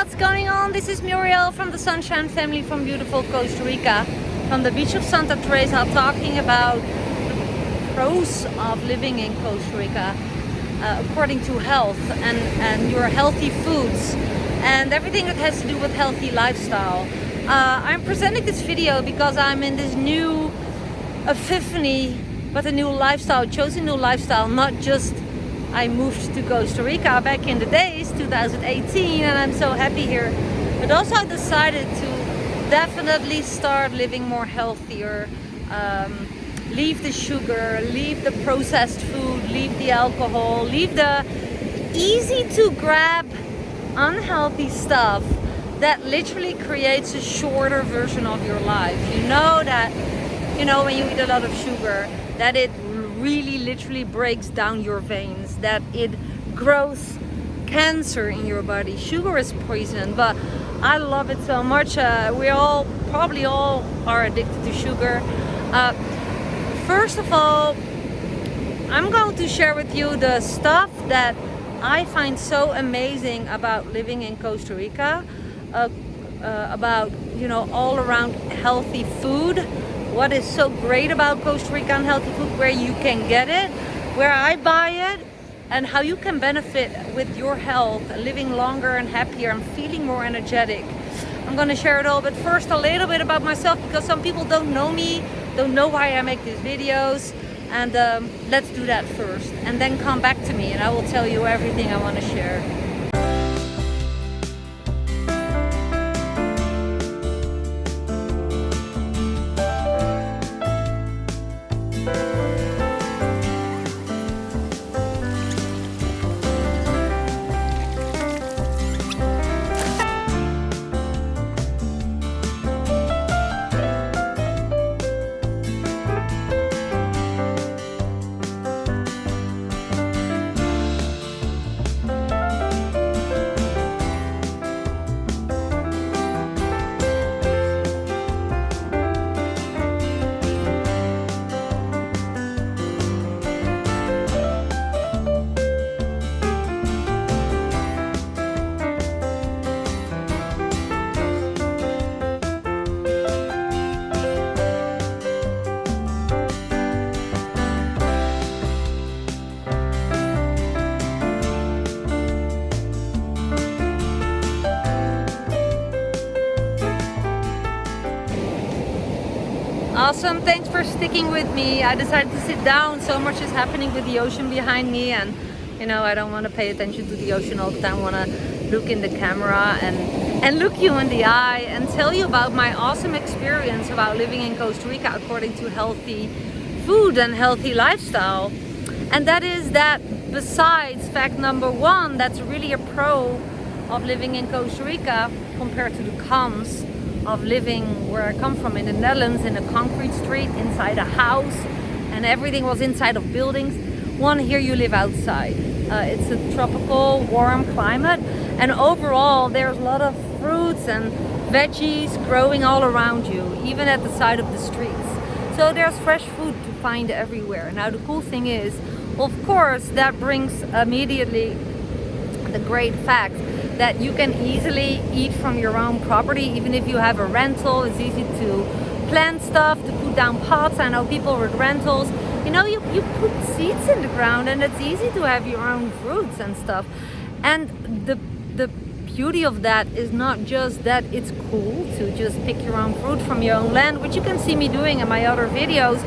what's going on? This is Muriel from the Sunshine Family from beautiful Costa Rica, from the beach of Santa Teresa, talking about the pros of living in Costa Rica according to health and your healthy foods and everything that has to do with healthy lifestyle. I'm presenting this video because I'm in this new epiphany, but a new lifestyle, chosen new lifestyle, not just I moved to Costa Rica back in the days, 2018, and I'm so happy here. But also I decided to definitely start living more healthier, leave the sugar, leave the processed food, leave the alcohol, leave the easy to grab unhealthy stuff that literally creates a shorter version of your life. You know that, when you eat a lot of sugar, that it really literally breaks down your veins, that it grows cancer in your body. Sugar is poison, but I love it so much. We probably all are addicted to sugar. First of all, I'm going to share with you the stuff that I find so amazing about living in Costa Rica, about all around healthy food. What is so great about Costa Rican healthy food, where you can get it, where I buy it, and how you can benefit with your health, living longer and happier and feeling more energetic. I'm going to share it all, but first a little bit about myself, because some people don't know me, don't know why I make these videos, and let's do that first, and then come back to me and I will tell you everything I want to share. Awesome, thanks for sticking with me. I decided to sit down. So much is happening with the ocean behind me, and I don't want to pay attention to the ocean all the time. I want to look in the camera and look you in the eye and tell you about my awesome experience about living in Costa Rica according to healthy food and healthy lifestyle. And that is that, besides fact number one, that's really a pro of living in Costa Rica compared to the cons of living where I come from in the Netherlands, in a concrete street, inside a house, and everything was inside of buildings. One, here you live outside. It's a tropical, warm climate, and overall there's a lot of fruits and veggies growing all around you, even at the side of the streets. So there's fresh food to find everywhere. Now the cool thing is, of course, that brings immediately the great fact that you can easily eat from your own property. Even if you have a rental, it's easy to plant stuff, to put down pots. I know people with rentals, you put seeds in the ground, and it's easy to have your own fruits and stuff. And the beauty of that is not just that it's cool to just pick your own fruit from your own land, which you can see me doing in my other videos.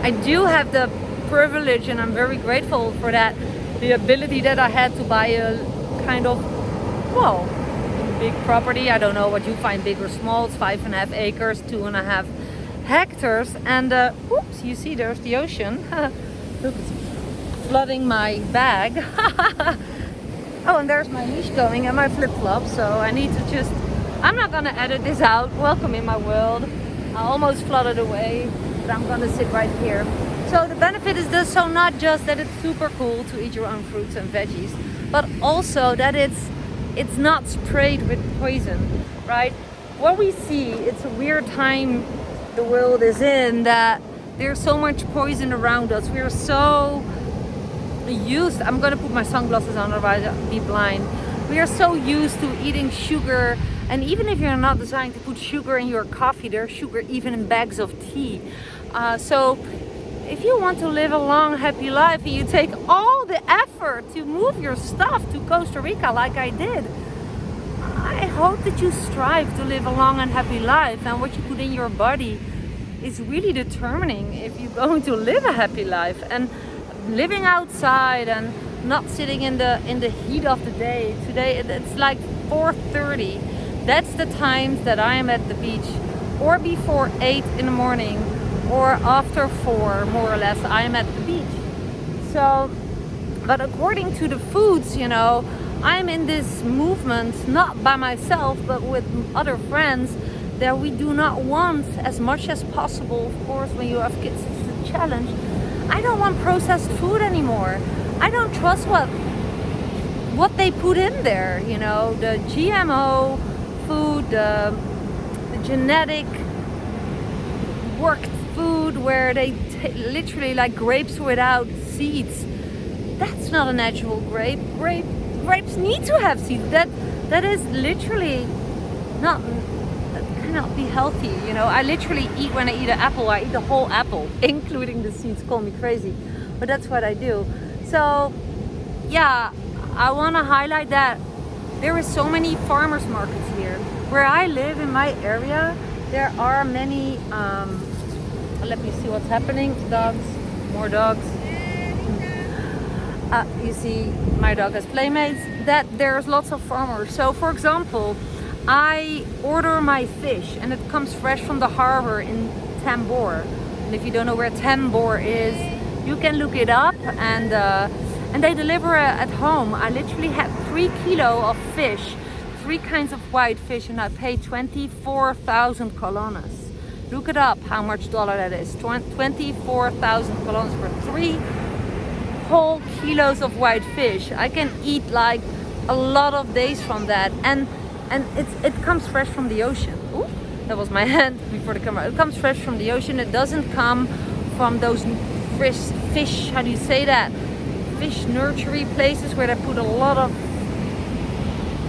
I do have the privilege, and I'm very grateful for that, the ability that I had to buy a kind of big property. I don't know what you find big or small. It's 5.5 acres, 2.5 hectares, and oops, you see there's the ocean. Look, it's flooding my bag. Oh, and there's my leash going and my flip-flops, so I need to I'm not gonna edit this out. Welcome in my world. I almost flooded away, but I'm gonna sit right here. So the benefit is this, so not just that it's super cool to eat your own fruits and veggies, but also that it's not sprayed with poison, right? What we see, it's a weird time the world is in, that there's so much poison around us. We're so used, I'm gonna put my sunglasses on otherwise I'll be blind. We are so used to eating sugar, and even if you're not designed to put sugar in your coffee, there's sugar even in bags of tea. So if you want to live a long, happy life and you take all the effort to move your stuff to Costa Rica like I did, I hope that you strive to live a long and happy life, and what you put in your body is really determining if you're going to live a happy life. And living outside and not sitting in the heat of the day. Today it's like 4:30. That's the times that I am at the beach, or before 8 in the morning, or after 4, more or less, I am at the beach. So, but according to the foods, you know, I'm in this movement, not by myself, but with other friends, that we do not want, as much as possible, of course, when you have kids, it's a challenge. I don't want processed food anymore. I don't trust what they put in there, you know, the GMO food, the genetic worked food where they literally like grapes without seeds. That's not a natural grape. Grapes need to have seeds. That is literally not, that cannot be healthy, you know. I literally eat, when I eat an apple, I eat the whole apple, including the seeds. Call me crazy, but that's what I do. So yeah, I want to highlight that there is so many farmers markets here. Where I live in my area, there are many, let me see what's happening. Dogs, more dogs. You see, my dog has playmates. That there's lots of farmers. So for example, I order my fish and it comes fresh from the harbor in Tambor. And if you don't know where Tambor is, you can look it up, and they deliver at home. I literally had 3 kilos of fish, 3 kinds of white fish, and I paid 24,000 colones. Look it up, how much dollar that is. 24,000 colones for 3 whole kilos of white fish. I can eat like a lot of days from that, and it comes fresh from the ocean. Ooh, that was my hand before the camera. It comes fresh from the ocean. It doesn't come from those fish, how do you say that? Fish nursery places where they put a lot of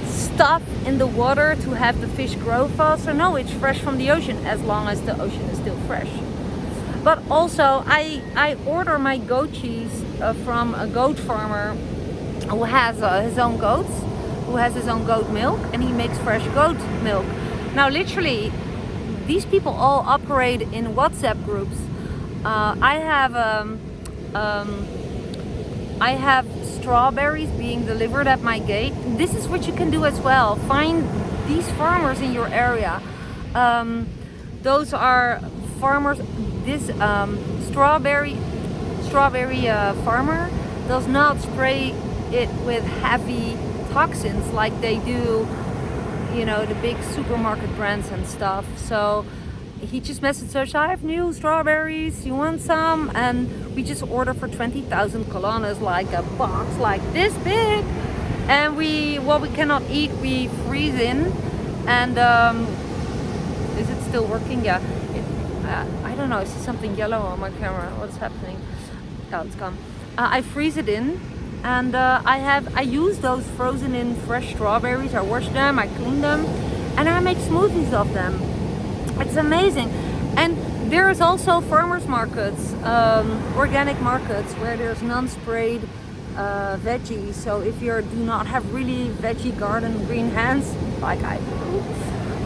stuff in the water to have the fish grow faster. No, it's fresh from the ocean, as long as the ocean is still fresh. But also I order my goat cheese from a goat farmer who has his own goats, who has his own goat milk, and he makes fresh goat milk. Now literally these people all operate in WhatsApp groups. I have strawberries being delivered at my gate. This is what you can do as well. Find these farmers in your area. Those are farmers. This strawberry farmer does not spray it with heavy toxins like they do, you know, the big supermarket brands and stuff. So he just messaged us, I have new strawberries, you want some? And we just order for 20,000 colones, like a box like this big. And what we cannot eat, we freeze in. And is it still working? Yeah. I don't know, I see something yellow on my camera. What's happening? Oh, it's gone. I freeze it in, and I use those frozen in fresh strawberries. I wash them, I clean them, and I make smoothies of them. It's amazing. And there's also farmers markets, organic markets, where there's non-sprayed veggies. So if you do not have really veggie garden green hands like I do,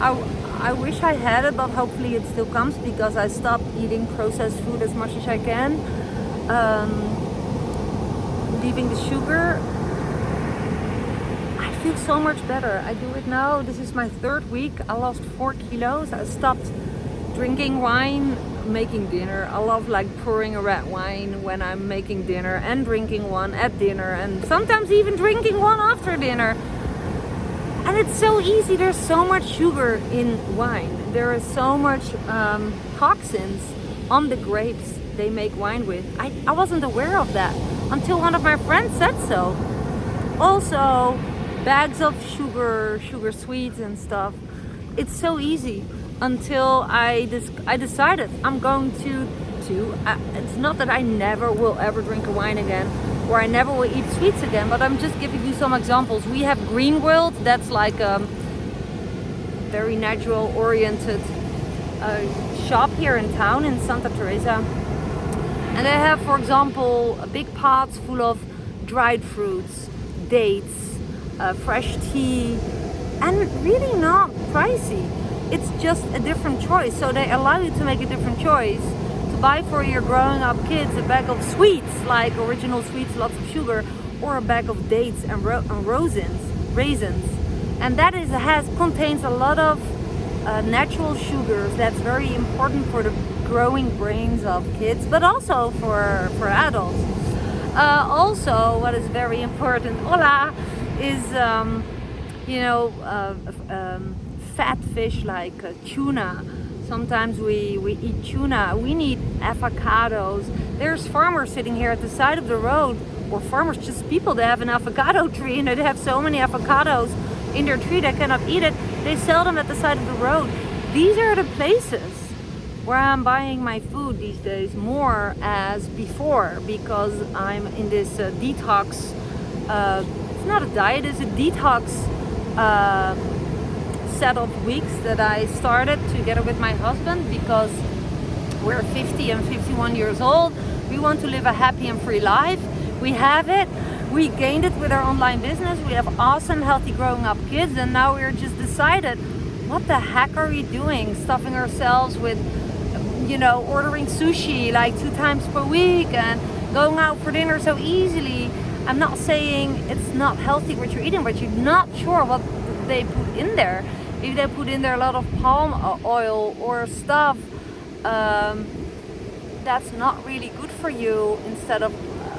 I wish I had it, but hopefully it still comes, because I stopped eating processed food as much as I can. Leaving the sugar, I feel so much better. I do it now. This is my 3rd week. I lost 4 kilos. I stopped drinking wine, making dinner. I love like pouring a red wine when I'm making dinner, and drinking one at dinner, and sometimes even drinking one after dinner. And it's so easy. There's so much sugar in wine. There is so much toxins on the grapes they make wine with. I wasn't aware of that until one of my friends said so. Also, bags of sugar sweets and stuff. It's so easy until I decided I'm going to it's not that I never will ever drink a wine again, or I never will eat sweets again. But I'm just giving you some examples. We have Green World, that's like a very natural oriented shop here in town in Santa Teresa. And they have, for example, big pots full of dried fruits, dates, fresh tea, and really not pricey. It's just a different choice. So they allow you to make a different choice, to buy for your growing up kids a bag of sweets, like original sweets, lots of sugar, or a bag of dates and raisins. And that contains a lot of natural sugars. That's very important for the growing brains of kids, but also for adults. Also, what is very important, is fat fish like tuna. Sometimes we eat tuna. We need avocados. There's farmers sitting here at the side of the road, or farmers, just people that have an avocado tree, and they have so many avocados in their tree they cannot eat it. They sell them at the side of the road. These are the places where I'm buying my food these days more as before, because I'm in this detox. It's not a diet, it's a detox set of weeks that I started together with my husband, because we're 50 and 51 years old. We want to live a happy and free life. We have it. We gained it with our online business. We have awesome, healthy, growing up kids, and now we're just decided, what the heck are we doing? Stuffing ourselves with, ordering sushi like 2 times per week and going out for dinner so easily. I'm not saying it's not healthy what you're eating, but you're not sure what they put in there. If they put in there a lot of palm oil or stuff that's not really good for you, instead of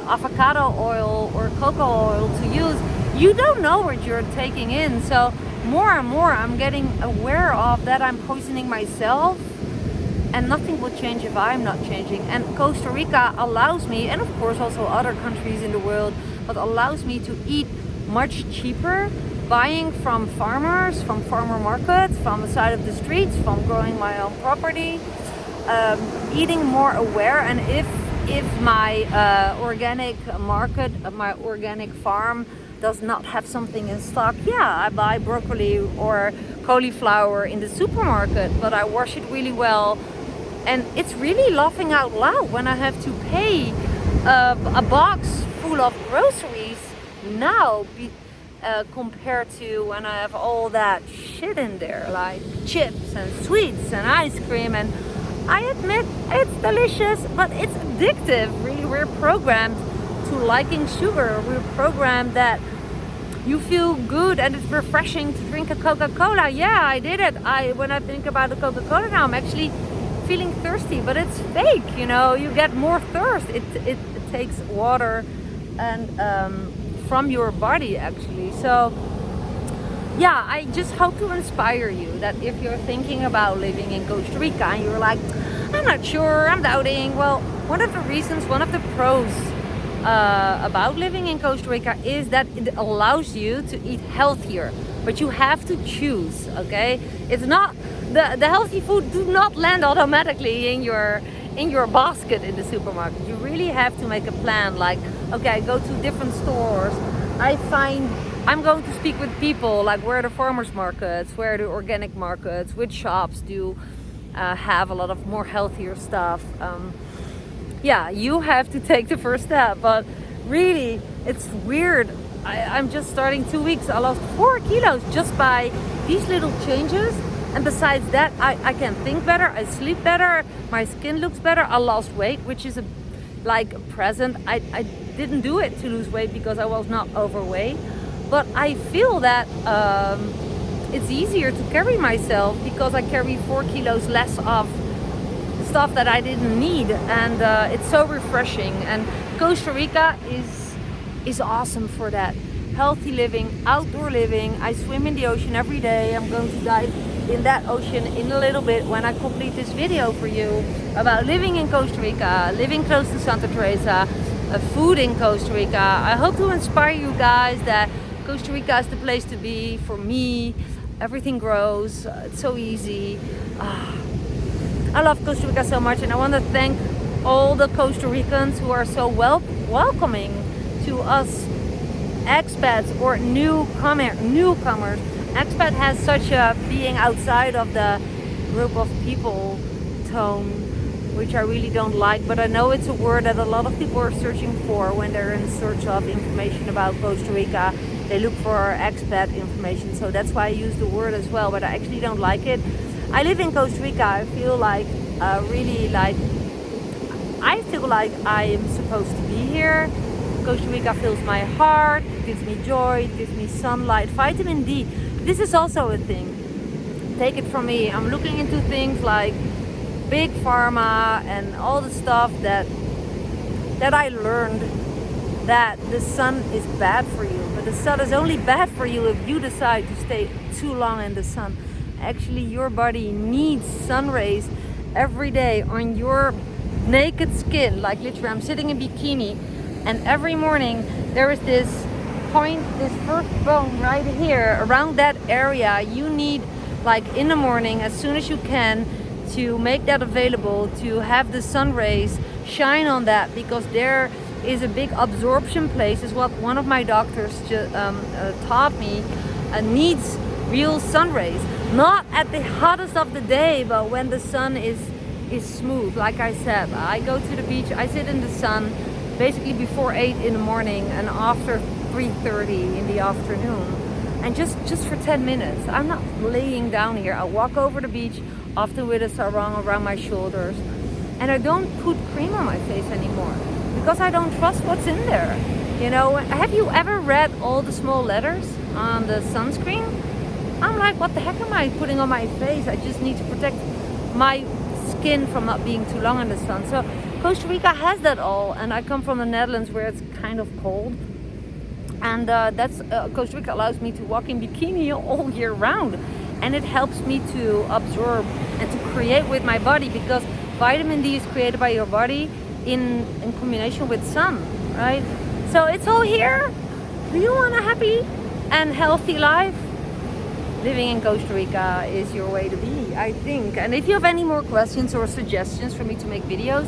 avocado oil or cocoa oil to use, you don't know what you're taking in. So more and more I'm getting aware of that I'm poisoning myself, and nothing will change if I'm not changing. And Costa Rica allows me, and of course also other countries in the world, but allows me to eat much cheaper, buying from farmers, from farmer markets, from the side of the streets, from growing my own property, eating more aware. And if my organic market, my organic farm does not have something in stock, I buy broccoli or cauliflower in the supermarket, but I wash it really well. And it's really laughing out loud when I have to pay a box full of groceries now compared to when I have all that shit in there, like chips and sweets and ice cream. And I admit it's delicious, but it's addictive. Really, we're programmed to liking sugar. We're programmed that you feel good and it's refreshing to drink a Coca-Cola. Yeah, I did it. When I think about the Coca-Cola now, I'm actually feeling thirsty, but it's fake. You get more thirst. It takes water and from your body, actually. So I just hope to inspire you that if you're thinking about living in Costa Rica and you're like, I'm not sure, I'm doubting. Well, one of the pros about living in Costa Rica is that it allows you to eat healthier, but you have to choose, okay? It's not, the healthy food do not land automatically in your basket in the supermarket. You really have to make a plan, like, okay, I go to different stores, I'm going to speak with people, like where are the farmers markets, where are the organic markets, which shops do have a lot of more healthier stuff. You have to take the first step, but really it's weird. I'm just starting 2 weeks. I lost 4 kilos just by these little changes. And besides that, I can think better, I sleep better, my skin looks better. I lost weight, which is a present. I didn't do it to lose weight because I was not overweight. But I feel that it's easier to carry myself because I carry 4 kilos less of stuff that I didn't need, and it's so refreshing. And Costa Rica is awesome for that. Healthy living, outdoor living. I swim in the ocean every day. I'm going to dive in that ocean in a little bit when I complete this video for you about living in Costa Rica, living close to Santa Teresa, food in Costa Rica. I hope to inspire you guys that Costa Rica is the place to be for me. Everything grows. It's so easy. I love Costa Rica so much, and I want to thank all the Costa Ricans who are so welcoming, to us expats or newcomers. Expat has such a being outside of the group of people tone, which I really don't like, but I know it's a word that a lot of people are searching for when they're in search of information about Costa Rica. They look for expat information, so that's why I use the word as well, but I actually don't like it. I live in Costa Rica. I feel like I feel like I am supposed to be here. Costa Rica fills my heart, gives me joy, gives me sunlight, vitamin D. This is also a thing. Take it from me. I'm looking into things like big pharma and all the stuff that I learned that the sun is bad for you. But the sun is only bad for you if you decide to stay too long in the sun. Actually, your body needs sun rays every day on your naked skin. Like literally, I'm sitting in bikini, and every morning there is this point, this first bone right here, around that area. You need, like in the morning, as soon as you can, to make that available, to have the sun rays shine on that, because there is a big absorption place, is what one of my doctors taught me. Needs real sun rays, not at the hottest of the day, but when the sun is smooth. Like I said, I go to the beach, I sit in the sun basically before 8 in the morning and after 3:30 in the afternoon, and just for 10 minutes. I'm not laying down here. I walk over the beach, often with a sarong around my shoulders, and I don't put cream on my face anymore because I don't trust what's in there. You know, have you ever read all the small letters on the sunscreen? I'm like, what the heck am I putting on my face? I just need to protect my skin from not being too long in the sun. So Costa Rica has that all, and I come from the Netherlands where it's kind of cold, and Costa Rica allows me to walk in bikini all year round, and it helps me to absorb and to create with my body, because vitamin D is created by your body in combination with sun, right? So it's all here. Do you want a happy and healthy life? Living in Costa Rica is your way to be, I think. And if you have any more questions or suggestions for me to make videos,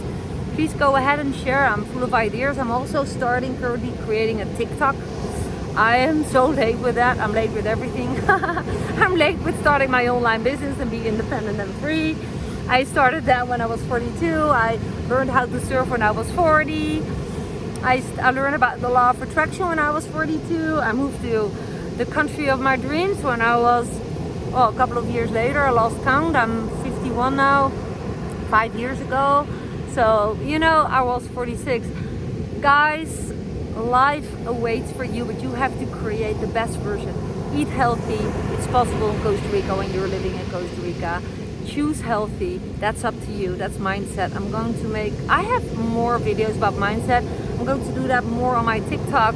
please go ahead and share. I'm full of ideas. I'm also currently creating a TikTok. I am so late with that. I'm late with everything. I'm late with starting my online business and be independent and free. I started that when I was 42. I learned how to surf when I was 40. I learned about the law of attraction when I was 42. I moved to the country of my dreams when I was, well, a couple of years later. I lost count. I'm 51 now, 5 years ago. So, you know, I was 46. Guys, life awaits for you, but you have to create the best version. Eat healthy. It's possible in Costa Rica when you're living in Costa Rica. Choose healthy. That's up to you. That's mindset. I have more videos about mindset. I'm going to do that more on my TikTok.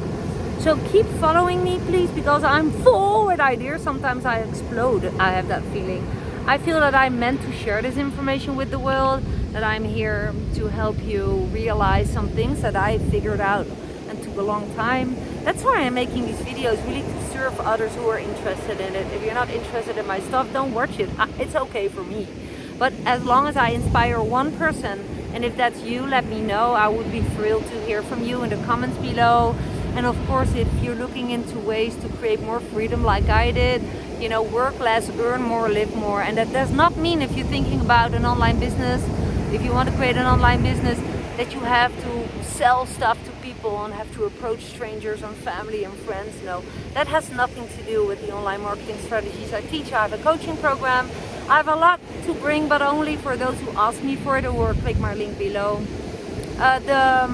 So keep following me, please, because I'm full with ideas. Sometimes I explode. I have that feeling. I feel that I'm meant to share this information with the world, that I'm here to help you realize some things that I figured out and took a long time. That's why I'm making these videos, really to serve others who are interested in it. If you're not interested in my stuff, don't watch it. It's okay for me. But as long as I inspire one person, and if that's you, let me know. I would be thrilled to hear from you in the comments below. And of course, if you're looking into ways to create more freedom like I did, you know, work less, earn more, live more. And that does not mean, if you're thinking about an online business, if you want to create an online business, that you have to sell stuff to people and have to approach strangers and family and friends. No, that has nothing to do with the online marketing strategies I teach. I have a coaching program. I have a lot to bring, but only for those who ask me for it, or click my link below. The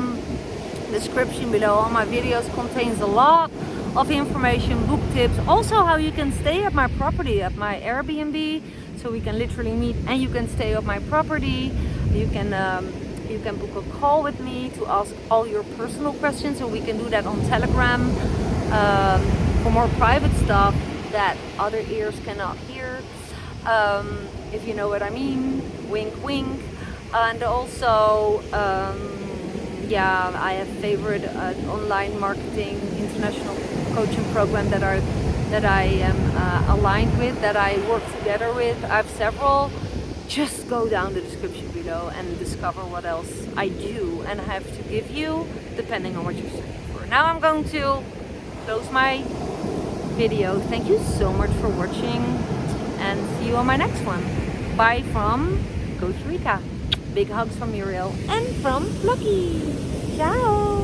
description below all my videos contains a lot of information, book tips, also how you can stay at my property, at my Airbnb, so we can literally meet and you can stay at my property. You can book a call with me to ask all your personal questions, and we can do that on Telegram for more private stuff that other ears cannot hear, if you know what I mean. Wink wink. And also yeah, I have favorite online marketing international coaching program that I am aligned with, that I work together with. I have several. Just go down the description below and discover what else I do and have to give you, depending on what you're searching for. now I'm going to close my video. Thank you so much for watching, and see you on my next one. Bye from Costa Rica. Big hugs from Muriel and from Lucky. Ciao.